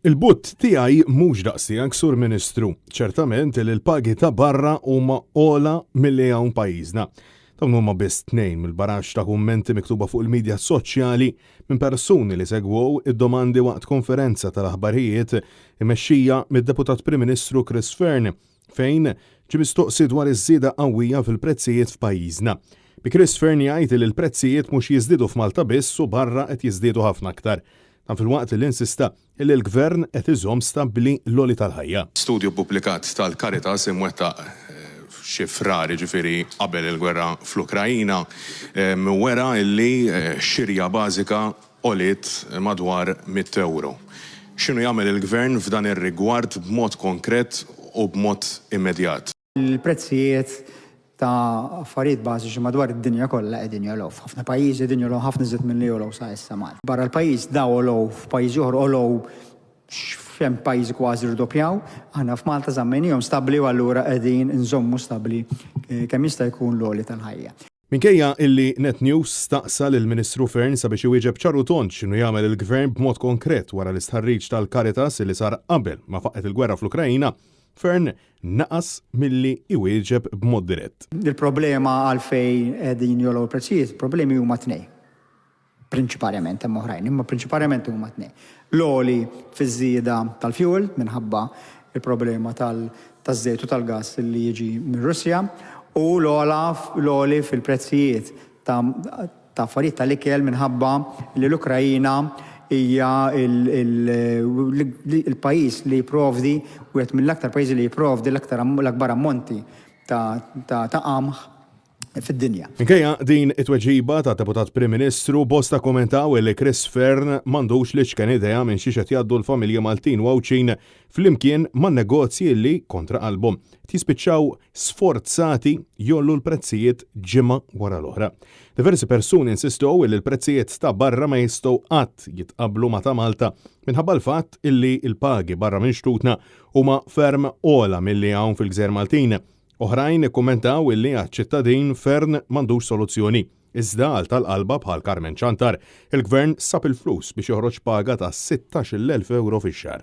Il-butt tiegħi mhux daqsijak sur Ministru, ċertament li l-pagi ta' barra huma ola milli hawn pajjiżna. Dawn huma biss tnejn mill-baraxx ta' kummenti miktuba fuq il-midja soċjali minn persuni li segwew id-domandi waqt konferenza tal-aħbarijiet imexxija mid-Deputat Prim Ministru Chris Fearn fejn ġie mistoqsi dwar iż-żieda qawwija fil-prezzijiet f'pajjiżna. Bi Chris Fearn jgħid li l-prezzijiet mhux jiżdiedu f'Malta biss u barra qed jiżdiedu ħafna aktar. Dan fil-waqt li insista li l-Gvern qed iżomm stabbli l-għoli tal-ħajja. Studju pubblikat tal-Caritas imwettaq xi frar ġifieri qabel il-gwerra fl-Ukrajina wera li xirja bażika għoliet madwar 100 euro. X'inhu jagħmel il-Gvern f'dan ir-rigward b'mod konkret u b'mod immedjat? Il-prezzijiet ta' affarijiet bażiċi madwar id-dinja kollha qegħdin jolgħu. F'ħafna pajjiżi qegħdin jolgħu ħafna iżjed milli jolgħu sa issa Malta. Barra l-pajjiż daw jolgħu f'pajjiżi oħra jolgħu f'hemm pajjiżi kważi rdoppjaw, aħna f'Malta żammejniehom stabbli u allura qegħdin inżommu stabbli kemm jista' jkun l-għoli tal-ħajja. Minkejja illi Net News staqsa lill-Ministru Fearn sabiex iwieġeb ċaru tont x'inhu jagħmel il-Gvern b'mod konkret wara l-istħarriġ tal-Caritas li sar qabel ma faqet il-gwerra fl-Ukrajina, Fearn naqas milli iwieġeb b'mod dirett. Il-problema għalfejn qegħdin jolgħu l-prezzijiet, problemi huma tnejn. Prinċipalment hemm oħrajn, imma prinċipalment huma tnejn. L-għoli fiż-żieda tal-fuel minħabba il-problema taż-żejt u tal-gass li jiġi minn Russja u l-għoli fil-prezzijiet ta' affarijiet tal-ikel minħabba li l-Ukrajina hija il-pajjiż li jipprovdi wieħed mill-aktar pajjiżi li jipprovdi l-akbar ammonti ta' qamħ fid-dinja. Minkejja din it-tweġiba ta' Deputat Prim Ministru bosta kommentaw li Chris Fearn m'għandux liċken idea minn xi qed jgħaddu l-familja Maltin wawċin flimkien man-negozji li kontra qalbhom tispiċċaw sforzati jollu l-prezzijiet ġimgħa wara l-oħra. Diversi persuni insistow li l-prezzijiet ta' barra ma jistgħu qatt jitqablu ma' ta' Malta minħabba l-fatt illi l-pagi barra minn xtutna huma ferm ola milli hawn fil-Gżejjer Maltin. Oħrajn ikkummentaw illi għaċ-ċittadin Fearn m'għandux soluzzjoni. Iżda għal tal-qalba bħal Carmen Ċantar, il-Gvern sab il-flus biex joħroġ paga ta' 16,000 euro fix-xahar.